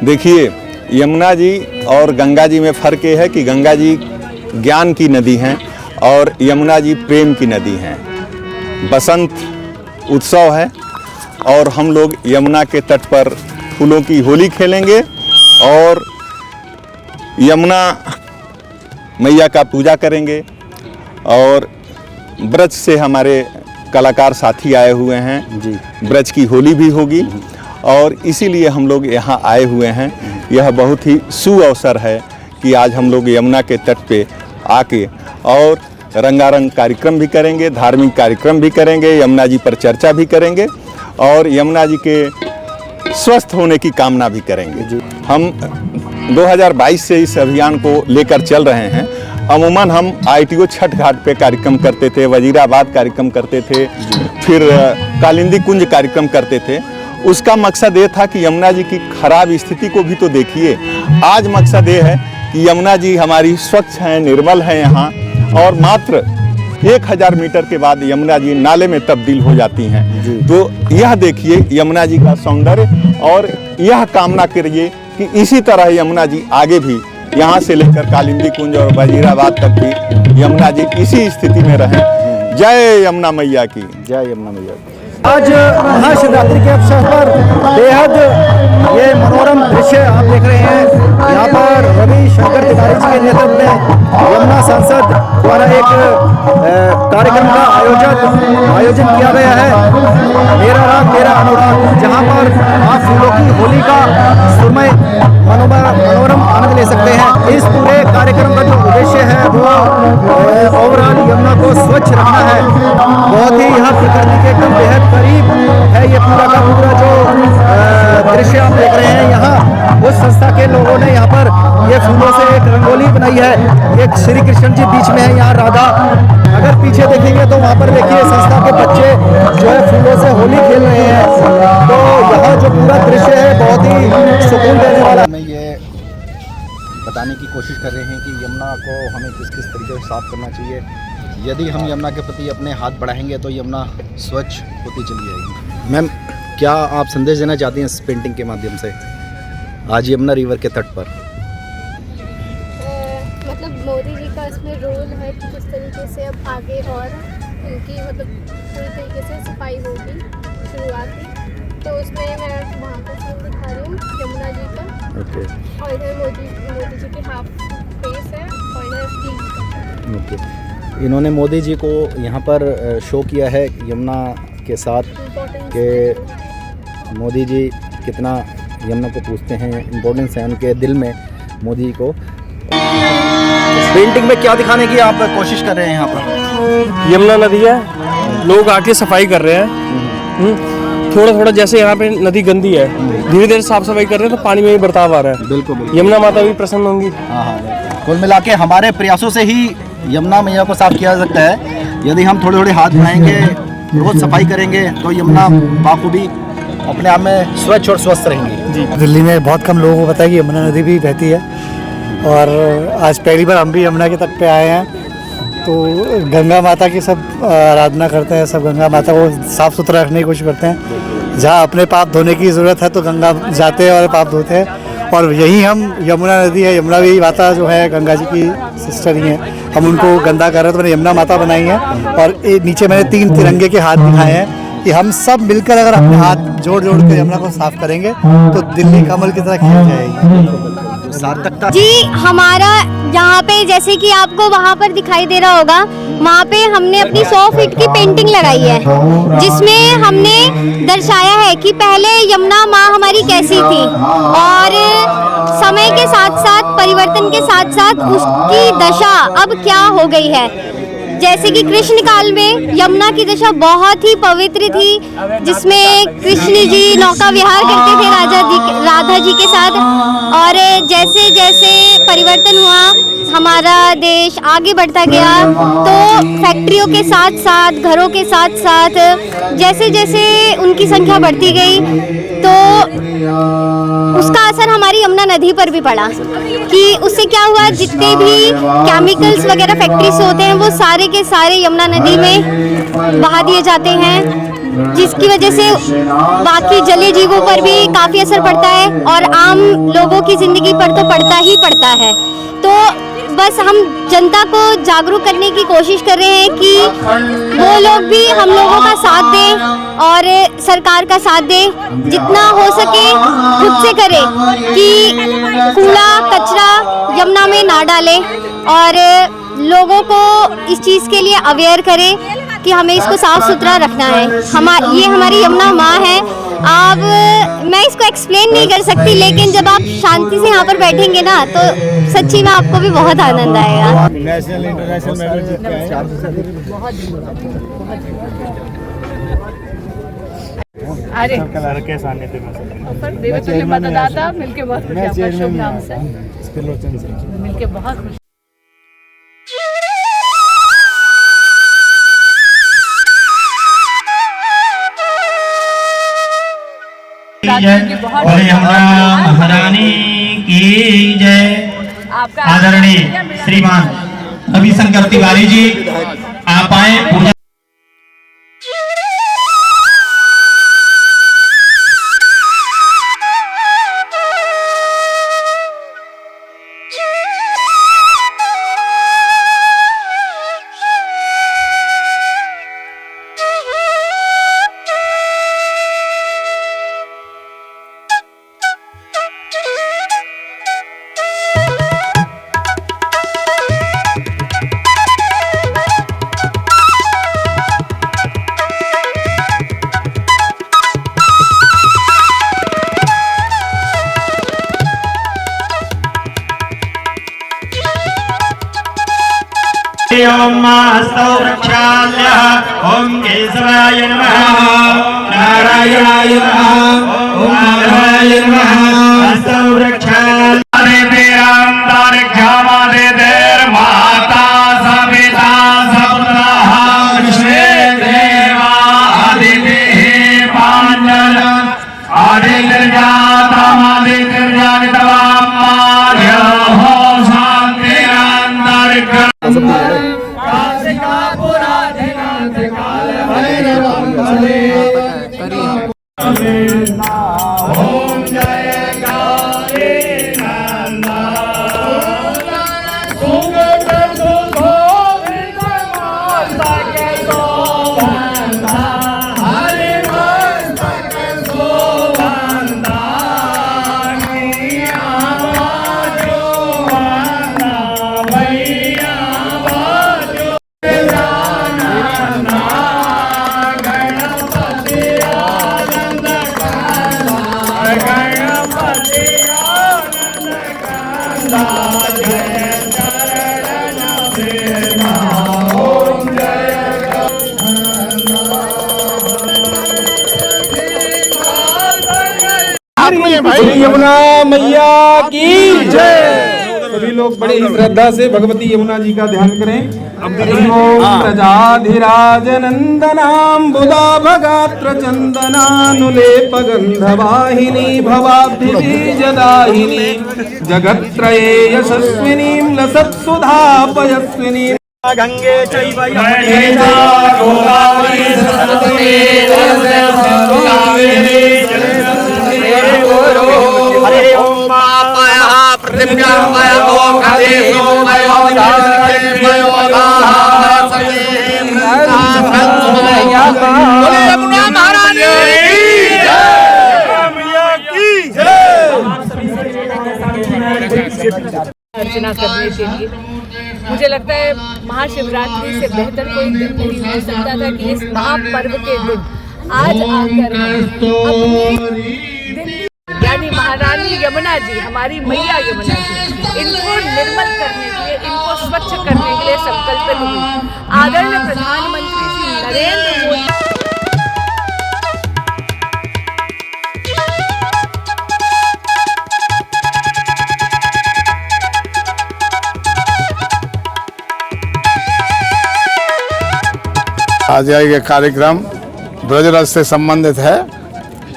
देखिए, यमुना जी और गंगा जी में फ़र्क ये है कि गंगा जी ज्ञान की नदी हैं और यमुना जी प्रेम की नदी हैं। बसंत उत्सव है और हम लोग यमुना के तट पर फूलों की होली खेलेंगे और यमुना मैया का पूजा करेंगे। और ब्रज से हमारे कलाकार साथी आए हुए हैं जी, ब्रज की होली भी होगी और इसीलिए हम लोग यहाँ आए हुए हैं। यह बहुत ही सुअवसर है कि आज हम लोग यमुना के तट पे आके और रंगारंग कार्यक्रम भी करेंगे, धार्मिक कार्यक्रम भी करेंगे, यमुना जी पर चर्चा भी करेंगे और यमुना जी के स्वस्थ होने की कामना भी करेंगे। हम 2022 से इस अभियान को लेकर चल रहे हैं। अमूमन हम ITO छठ घाट पे कार्यक्रम करते थे, वजीराबाद कार्यक्रम करते थे, फिर कालिंदी कुंज कार्यक्रम करते थे। उसका मकसद ये था कि यमुना जी की खराब स्थिति को भी तो देखिए। आज मकसद ये है कि यमुना जी हमारी स्वच्छ हैं, निर्मल हैं यहाँ, और मात्र 1000 मीटर के बाद यमुना जी नाले में तब्दील हो जाती हैं। तो यह देखिए यमुना जी का सौंदर्य और यह कामना करिए कि इसी तरह यमुना जी आगे भी यहाँ से लेकर कालिंदी कुंज और वजीराबाद तक भी यमुना जी इसी स्थिति में रहें। जय यमुना मैया की। जय यमुना मैया की। आज महाशिवरात्रि के अवसर पर बेहद ये मनोरम दृश्य आप देख रहे हैं। यहाँ पर रवि शंकर तिवारी जी के नेतृत्व में यमुना सांसद द्वारा एक कार्यक्रम का आयोजन किया गया है, मेरा राग मेरा अनुराग, जहाँ पर आप फूलों की होली का सुरमय मनोरम आनंद ले सकते हैं। इस पूरे कार्यक्रम का जो उद्देश्य है वो ओवरऑल यमुना को स्वच्छ रखना है। बहुत ही यहाँ प्रकृति के एकदम बेहद करीब है ये पूरा का पूरा जो दृश्य आप देख रहे हैं। यहाँ उस संस्था के लोगों ने यहाँ पर ये फूलों से एक रंगोली बनाई है। एक श्री कृष्ण जी बीच में है, यहाँ राधा। अगर पीछे देखेंगे तो वहाँ पर देखिए संस्था के बच्चे जो है फूलों से होली खेल रहे हैं। तो यहाँ जो पूरा दृश्य है बहुत ही सुकून देने वाला। मैं ये बताने की कोशिश कर रहे हैं कि यमुना को हमें किस किस तरीके से साफ करना चाहिए। यदि हम यमुना के प्रति अपने हाथ बढ़ाएंगे तो यमुना स्वच्छ होती चली जाएगी। मैम, क्या आप संदेश देना चाहती हैं इस पेंटिंग के माध्यम से आज यमुना रिवर के तट पर? मतलब मोदी जी का इसमें रोल है कि किस तरीके से अब आगे और इनकी मतलब पूरी तरीके से सफाई होगी शुरुआती। तो उसमें मैं वहाँ का सीन दिखा रही हूँ यमुना जी का। और इधर मोदी जी के हाफ फेस है और इधर ओके। इन्होंने मोदी जी को यहाँ पर शो किया है यमुना के साथ कि मोदी जी कितना यमुना को पूछते हैं, इम्पोर्टेंस है उनके दिल में मोदी जी को। पेंटिंग में क्या दिखाने की आप कोशिश कर रहे हैं? यहाँ पर यमुना नदी है, लोग आके सफाई कर रहे हैं। थोड़ा थोड़ा जैसे यहाँ पे नदी गंदी है, धीरे धीरे साफ सफाई कर रहे हैं तो पानी में भी बर्ताव आ रहा है। बिल्कुल। यमुना माता भी प्रसन्न होंगी। हाँ, कुल मिला के हमारे प्रयासों से ही यमुना मैया को साफ किया जा सकता है। यदि हम थोड़े थोड़े हाथ बनाएंगे, रोज सफाई करेंगे तो यमुना बाखूबी अपने आप में स्वच्छ और स्वस्थ रहेंगी। जी, दिल्ली में बहुत कम लोगों को पता है कि यमुना नदी भी बहती है और आज पहली बार हम भी यमुना के तट पे आए हैं। तो गंगा माता की सब आराधना करते हैं, सब गंगा माता को साफ़ सुथरा रखने की कोशिश करते हैं। जहाँ अपने पाप धोने की ज़रूरत है तो गंगा जाते हैं और पाप धोते हैं। और यही हम यमुना नदी है, यमुना भी माता जो है गंगा जी की सिस्टर ही हैं, हम उनको गंदा कर रहे हैं तो मैंने यमुना माता बनाई है। और नीचे मैंने 3 तिरंगे के हाथ दिखाए हैं कि हम सब मिलकर अगर अपने हाथ जोड़ जोड़ कर यमुना को साफ करेंगे तो दिल्ली कमल की तरह खिल जाएगी। जी, हमारा यहाँ पे जैसे कि आपको वहाँ पर दिखाई दे रहा होगा, वहाँ पे हमने अपनी 100 फीट की पेंटिंग लगाई है जिसमें हमने दर्शाया है कि पहले यमुना माँ हमारी कैसी थी और समय के साथ साथ परिवर्तन के साथ साथ उसकी दशा अब क्या हो गई है। जैसे कि कृष्ण काल में यमुना की दशा बहुत ही पवित्र थी, जिसमें कृष्ण जी नौका विहार करते थे राधा जी के साथ। और जैसे जैसे परिवर्तन हुआ, हमारा देश आगे बढ़ता गया, तो फैक्ट्रियों के साथ साथ घरों के साथ साथ जैसे जैसे उनकी संख्या बढ़ती गई तो उसका असर हमारी यमुना नदी पर भी पड़ा कि उससे क्या हुआ, जितने भी केमिकल्स वगैरह फैक्ट्री से होते हैं वो सारे के सारे यमुना नदी में बहा दिए जाते हैं। जिसकी वजह से बाकी जलीय जीवों पर भी काफ़ी असर पड़ता है और आम लोगों की ज़िंदगी पर तो पड़ता ही पड़ता है। तो बस हम जनता को जागरूक करने की कोशिश कर रहे हैं कि वो लोग भी हम लोगों का साथ दें और सरकार का साथ दें, जितना हो सके खुद से करें कि कूड़ा कचरा यमुना में ना डालें और लोगों को इस चीज़ के लिए अवेयर करें कि हमें इसको साफ सुथरा रखना है। ये हमारी यमुना माँ है। अब मैं इसको एक्सप्लेन नहीं कर सकती, लेकिन जब आप शांति से यहाँ पर बैठेंगे ना तो सच्ची में आपको भी बहुत आनंद आएगा। नेशनल इंटरनेशनल मेडल जीत के आए। अरे कैसे आने थे देवतुल्य मतदाता मिलके बहुत खुशी, आपका शुभ नाम से मिलके बहुत खुशी। और यमुना महारानी की जय। आदरणीय श्रीमान रविशंकर तिवारी जी आप आए पूजा। ओम मास्तौ वृक्षाल्यः ओम केशवाय नमः नारायणाय नमः ओम माधवाय नमः मास्तौ वृक्षाल्यः देवांतर क्षमादे देर माता सविता सपुत्रः कृष्णे देवा आदिदेः पांडल आदिर्जाता आदिर्जातवां मार्यो शांतिरांतर यमुना मैया की जय। सभी लोग बड़ी ही श्रद्धा से भगवती यमुना जी का ध्यान करें। प्रजाधिराज नंदनाम बुधा भगात्र चंदनानुलेप गंधवाहिनी भवाब्धि बीजदाहिनी जगत्त्रये यशस्विनी लसत्सुधा पयस्विनी गंगे चैव यमुने गोदावरी सरस्वती हरे ओम पापया पृथिव्यां मयो खदेशो मयो दासके बोले यमुना महारानी की जय। अर्चना करने के लिए मुझे लगता है महाशिवरात्रि से बेहतर कोई दिन नहीं हो सकता था कि इस महापर्व के दिन आज आकर यानी महारानी यमुना जी, हमारी मैया यमुना जी, इनको निर्मल करने के लिए, इनको स्वच्छ करने के लिए संकल्पित हुई। आदरणीय प्रधानमंत्री श्री नरेंद्र मोदी आज यह कार्यक्रम ब्रजरथ से संबंधित है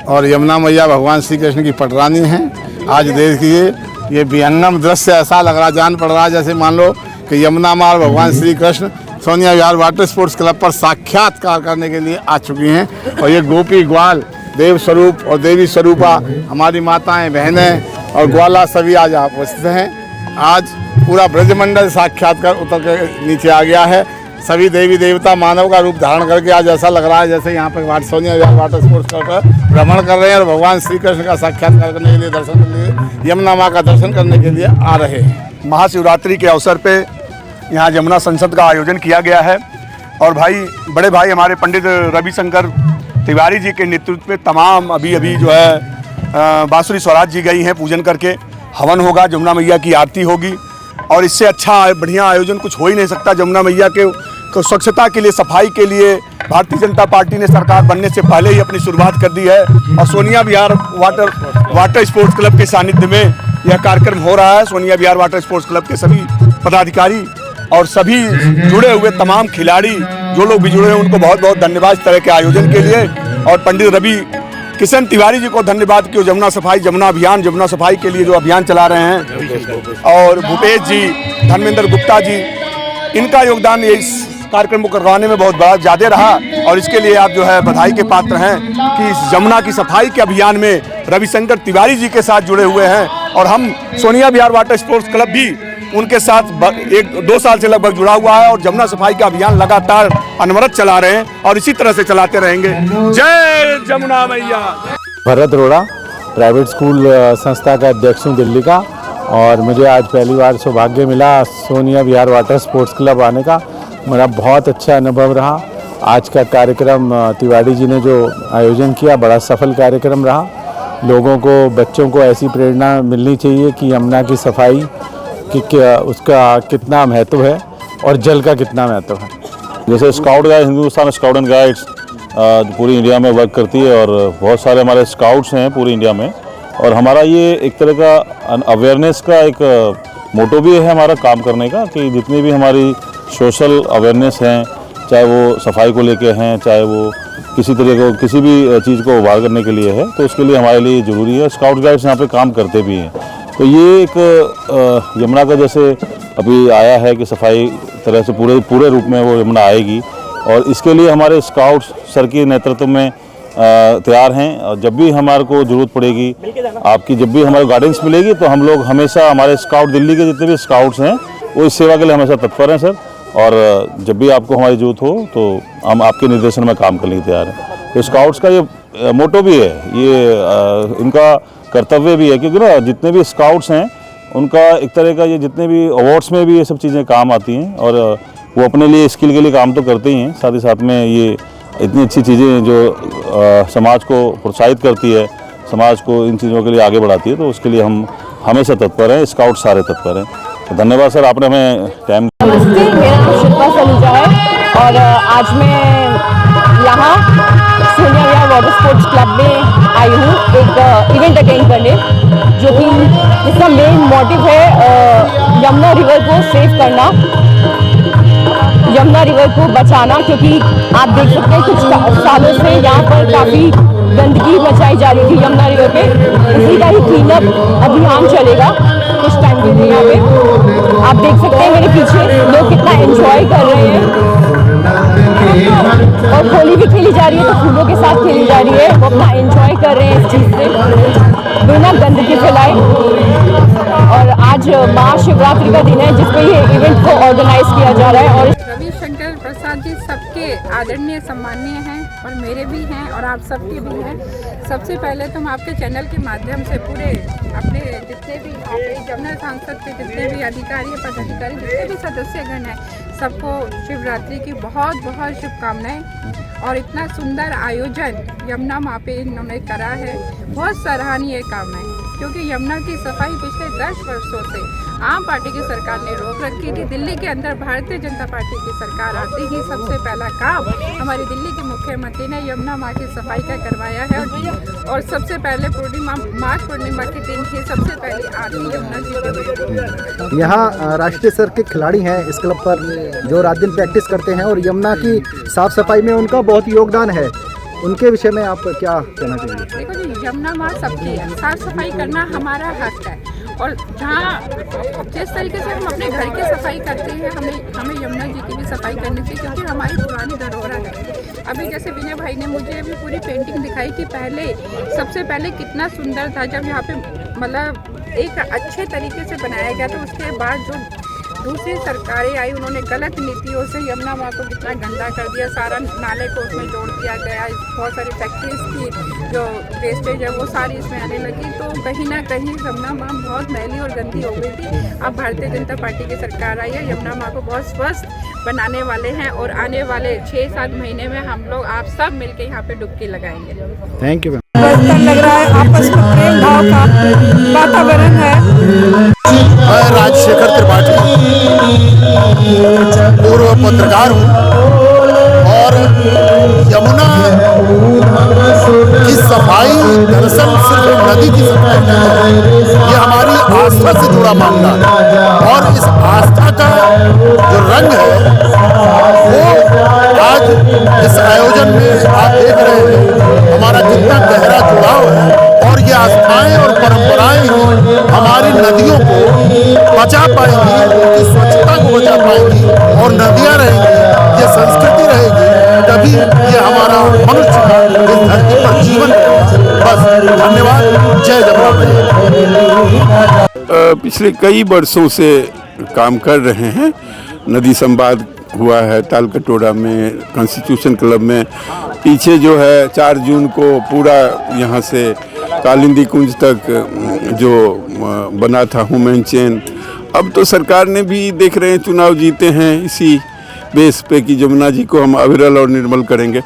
और यमुना मैया भगवान श्री कृष्ण की पटरानी हैं। आज देखिए ये विहंगम दृश्य ऐसा लग रहा, जान पड़ रहा जैसे मान लो कि यमुना माँ और भगवान श्री कृष्ण सोनिया विहार वाटर स्पोर्ट्स क्लब पर साक्षात्कार करने के लिए आ चुकी हैं। और ये गोपी ग्वाल, देव स्वरूप और देवी स्वरूपा हमारी माताएं, बहनें और ग्वाला सभी आज आप उपस्थित हैं। आज पूरा ब्रजमंडल साक्षात्कार उतर के नीचे आ गया है। सभी देवी देवता मानव का रूप धारण करके आज ऐसा लग रहा है जैसे यहाँ पर सोनिया विहार वाटर स्पोर्ट्स क्लब पर भ्रमण कर रहे हैं और भगवान श्री कृष्ण का साक्षात्कार करने के लिए, दर्शन करने के लिए, यमुना माँ का दर्शन करने के लिए आ रहे हैं। महाशिवरात्रि के अवसर पे यहाँ यमुना संसद का आयोजन किया गया है और बड़े भाई हमारे पंडित रविशंकर तिवारी जी के नेतृत्व में तमाम अभी जो है बांसुरी स्वराज जी गई हैं पूजन करके। हवन होगा, जमुना मैया की आरती होगी और इससे अच्छा बढ़िया आयोजन कुछ हो ही नहीं सकता। जमुना मैया के स्वच्छता के लिए, सफाई के लिए भारतीय जनता पार्टी ने सरकार बनने से पहले ही अपनी शुरुआत कर दी है और सोनिया विहार वाटर स्पोर्ट्स क्लब के सानिध्य में यह कार्यक्रम हो रहा है। सोनिया विहार वाटर स्पोर्ट्स क्लब के सभी पदाधिकारी और सभी जुड़े हुए तमाम खिलाड़ी, जो लोग भी जुड़े हैं, उनको बहुत बहुत धन्यवाद इस तरह के आयोजन के लिए। और पंडित रवि किशन तिवारी जी को धन्यवाद कि जमुना सफाई, जमुना अभियान, जमुना सफाई के लिए जो अभियान चला रहे हैं। और भूपेश जी, धर्मेंद्र गुप्ता जी, इनका योगदान इस कार्यक्रम को करवाने में बहुत बड़ा ज़्यादा रहा और इसके लिए आप जो है बधाई के पात्र हैं कि इस जमुना की सफाई के अभियान में रविशंकर तिवारी जी के साथ जुड़े हुए हैं। और हम सोनिया विहार वाटर स्पोर्ट्स क्लब भी उनके साथ 1-2 साल से लगभग जुड़ा हुआ है और जमुना सफाई का अभियान लगातार अनवरत चला रहे हैं और इसी तरह से चलाते रहेंगे। जय जमुना मैया। भरत रोड़ा, प्राइवेट स्कूल संस्था का अध्यक्ष हूँ दिल्ली का, और मुझे आज पहली बार सौभाग्य मिला सोनिया विहार वाटर स्पोर्ट्स क्लब आने का। मेरा बहुत अच्छा अनुभव रहा। आज का कार्यक्रम तिवारी जी ने जो आयोजन किया बड़ा सफल कार्यक्रम रहा। लोगों को, बच्चों को ऐसी प्रेरणा मिलनी चाहिए कि यमुना की सफाई कि उसका कितना महत्व है और जल का कितना महत्व है। जैसे scout guide, Hindustan scout and guides पूरी इंडिया में वर्क करती है और बहुत सारे हमारे स्काउट्स हैं पूरी इंडिया में। और हमारा ये एक तरह का अवेयरनेस का एक मोटो भी है हमारा काम करने का कि जितनी भी हमारी सोशल अवेयरनेस हैं, चाहे वो सफाई को लेके हैं, चाहे वो किसी तरह को किसी भी चीज़ को उभार करने के लिए है, तो उसके लिए हमारे लिए ज़रूरी है। स्काउट गाइड्स यहाँ पे काम करते भी हैं। तो ये एक यमुना का जैसे अभी आया है कि सफाई तरह से पूरे रूप में वो यमुना आएगी और इसके लिए हमारे स्काउट्स सर के नेतृत्व में तैयार हैं। और जब भी हमारे को ज़रूरत पड़ेगी, आपकी जब भी हमारे गाइडेंस मिलेगी, तो हम लोग हमेशा, हमारे स्काउट दिल्ली के जितने भी स्काउट्स हैं वो इस सेवा के लिए हमेशा तत्पर हैं सर। और जब भी आपको हमारी ज़रूरत हो तो हम आपके निर्देशन में काम करने के तैयार हैं। तो स्काउट्स का ये मोटो भी है, ये इनका कर्तव्य भी है, क्योंकि ना जितने भी स्काउट्स हैं उनका एक तरह का ये जितने भी अवार्ड्स में भी ये सब चीज़ें काम आती हैं और वो अपने लिए स्किल के लिए काम तो करते ही हैं, साथ ही साथ में ये इतनी अच्छी चीज़ें जो समाज को प्रोत्साहित करती है, समाज को इन चीज़ों के लिए आगे बढ़ाती है, तो उसके लिए हम हमेशा तत्पर हैं, स्काउट सारे तत्पर हैं। तो धन्यवाद सर, आपने हमें टाइम। नमस्ते, मेरा नाम शिल्पा सलूजा है और आज मैं यहाँ सोनिया विहार वाटर स्पोर्ट्स क्लब में आई हूँ एक इवेंट अटेंड करने, जो कि इसका मेन मोटिव है यमुना रिवर को सेव करना, यमुना रिवर को बचाना। क्योंकि आप देख सकते हैं कुछ सालों से यहाँ पर काफ़ी गंदगी मचाई जा रही थी यमुना रिवर पे, उसी का ही क्लीन अप अभियान चलेगा कुछ टाइम के लिए। यहाँ पे आप देख सकते हैं मेरे पीछे लोग कितना एंजॉय कर रहे हैं और होली भी खेली जा रही है, तो फूलों के साथ खेली जा रही है। वो अपना एंजॉय कर रहे हैं इस चीज़ से बिना गंदगी फैलाए। और आज महाशिवरात्रि का दिन है जिसपे ये इवेंट को ऑर्गेनाइज किया जा रहा है। और रविशंकर प्रसाद जी सबके आदरणीय सम्माननीय हैं और मेरे भी हैं और आप सबके भी हैं। सबसे पहले तो हम आपके चैनल के माध्यम से पूरे अपने जितने भी जमुना सांसद के जितने भी अधिकारी, पदाधिकारी, जितने भी सदस्यगण हैं, सबको शिवरात्रि की बहुत बहुत शुभकामनाएं। और इतना सुंदर आयोजन यमुना माँ पे इन्होंने करा है, बहुत सराहनीय काम है। क्योंकि यमुना की सफाई पिछले 10 वर्षों से आम पार्टी की सरकार ने रोक रखी थी। दिल्ली के अंदर भारतीय जनता पार्टी की सरकार आते ही सबसे पहला काम हमारी दिल्ली के मुख्यमंत्री ने यमुना माँ की सफाई का करवाया है। और सबसे पहले माघ पूर्णिमा के दिन ही सबसे पहली आरती यमुना जी के। यहाँ राष्ट्रीय स्तर के खिलाड़ी हैं इस क्लब पर जो रात दिन प्रैक्टिस करते हैं और यमुना की साफ सफाई में उनका बहुत योगदान है। उनके विषय में आप क्या कहना चाहिए? देखो जी, यमुना माँ सबकी है, साफ सफाई करना हमारा हक है और जहाँ जिस तरीके से हम अपने घर की सफाई करते हैं हमें यमुना जी की भी सफाई करनी चाहिए, क्योंकि हमारी पुरानी धरोहर है। अभी जैसे विनय भाई ने मुझे अभी पूरी पेंटिंग दिखाई कि सबसे पहले कितना सुंदर था जब यहाँ पे मतलब एक अच्छे तरीके से बनाया गया था। उसके बाद जो दूसरी सरकारें आई उन्होंने गलत नीतियों से यमुना माँ को कितना गंदा कर दिया, सारा नाले को उसमें जोड़ दिया गया, बहुत सारी फैक्ट्रीज की जो वेस्टेज है वो सारी इसमें आने लगी, तो कहीं ना कहीं यमुना माँ बहुत मैली और गंदी हो गई थी। अब भारतीय जनता पार्टी की सरकार आई है, यमुना माँ को बहुत स्वस्थ बनाने वाले हैं और आने वाले 6-7 महीने में हम लोग आप सब मिलकर यहाँ पे डुबकी लगाएंगे। Thank you. लग रहा है आपस में प्रेम भाव का वातावरण है। मैं राजशेखर त्रिपाठी पूर्व पत्रकार हूँ और यमुना की सफाई दरअसल सिर्फ नदी की सफाई नहीं है, ये हमारी आस्था से जुड़ा मामला है और इस आस्था का जो रंग है वो आज इस आयोजन में आप देख रहे हैं हमारा कितना गहरा जुड़ाव है और ये आस्थाएं और परंपराएं ही हमारी नदियों को बचा पाएंगी, उनकी स्वच्छता को बचा पाएंगी और नदियां रहेंगी, ये संस्कृति रहेगी, तभी ये हमारा मनुष्य का इस धरती पर जीवन रहेगा। बस धन्यवाद। जय जगन्नाथ। पिछले कई वर्षों से काम कर रहे हैं। नदी संवाद हुआ है तालकटोरा में, कॉन्स्टिट्यूशन क्लब में, पीछे जो है 4 जून को पूरा यहाँ से कालिंदी कुंज तक जो बना था ह्यूमन चेन। अब तो सरकार ने भी देख रहे हैं चुनाव जीते हैं इसी बेस पे कि जमुना जी को हम अविरल और निर्मल करेंगे,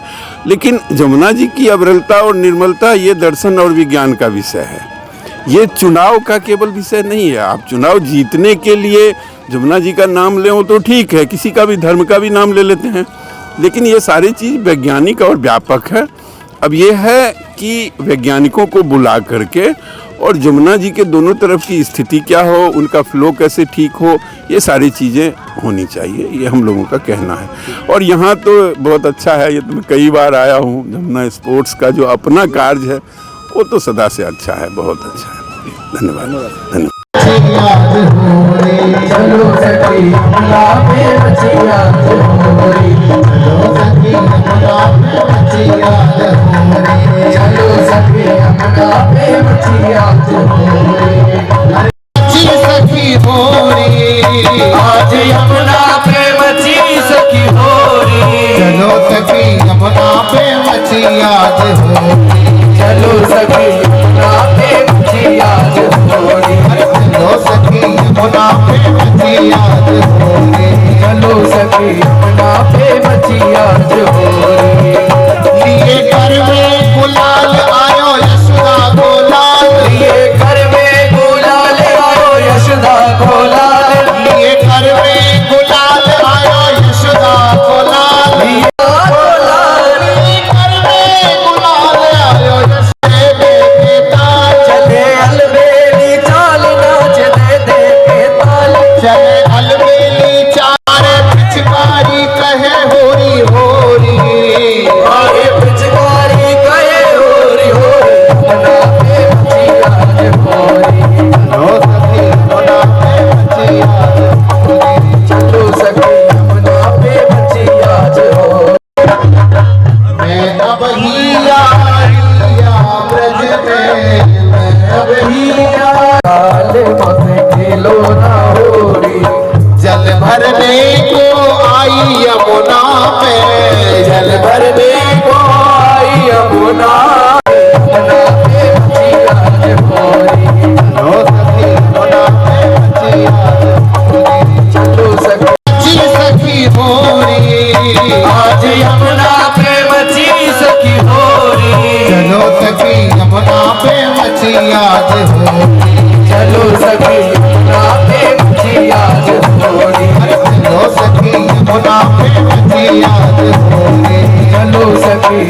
लेकिन जमुना जी की अविरलता और निर्मलता ये दर्शन और विज्ञान का विषय है, ये चुनाव का केवल विषय नहीं है। आप चुनाव जीतने के लिए जमुना जी का नाम लें तो ठीक है, किसी का भी धर्म का भी नाम ले लेते हैं, लेकिन ये सारी चीज़ वैज्ञानिक और व्यापक है। अब ये है कि वैज्ञानिकों को बुला करके और जमुना जी के दोनों तरफ की स्थिति क्या हो, उनका फ्लो कैसे ठीक हो, ये सारी चीज़ें होनी चाहिए, ये हम लोगों का कहना है। और यहाँ तो बहुत अच्छा है, ये तो मैं कई बार आया हूँ, जमुना स्पोर्ट्स का जो अपना कार्य है वो तो सदा से अच्छा है, बहुत अच्छा है। धन्यवाद। आज यमुना पे मची सखी होरी, चलो सखी यमुना पे मची आज होरी, चलो सखी यमुना पे मची आज होरी, चलो सखी यमुना पे मची आज होरी, चलो सखी यमुना पे मची आज होरी। लिए घर में गुलाल आयो यशोदा गोलाल, लिए घर में गुलाल आयो यशोदा गोलाल, लिए घर में गुलाल आयो यशोदा गोलाल, लिए गोलाल, लिए घर में गुलाल आयो यशोदा के ताल, चले अलबेली चाल नाच दे दे के ताल, चले अलबेली चाल पिचकारी कहे होरी होरी, अरे पिचकारी कहे होरी होरी, बना के मची आज होरी, लो सखी बना के मची आज होरी, चलो सखी बना के मची आज होरी। मैं अब ही आया ब्रज में, मैं अब ही आया काले मत खेलो ना होरी, जल भरने को आई यमुना पे, जल भरने को आई यमुना पे, बना के मची आज होरी, लो सखी बना के मची आज होरी, चलो सखी होरी, आज यमुना पे मची सखी होरी, चलो सखी यमुना पे मची आज होरी, चलो सखी यमुना पे मची आज होरी, चलो सखी यमुना पे मची आज होरी, चलो सखी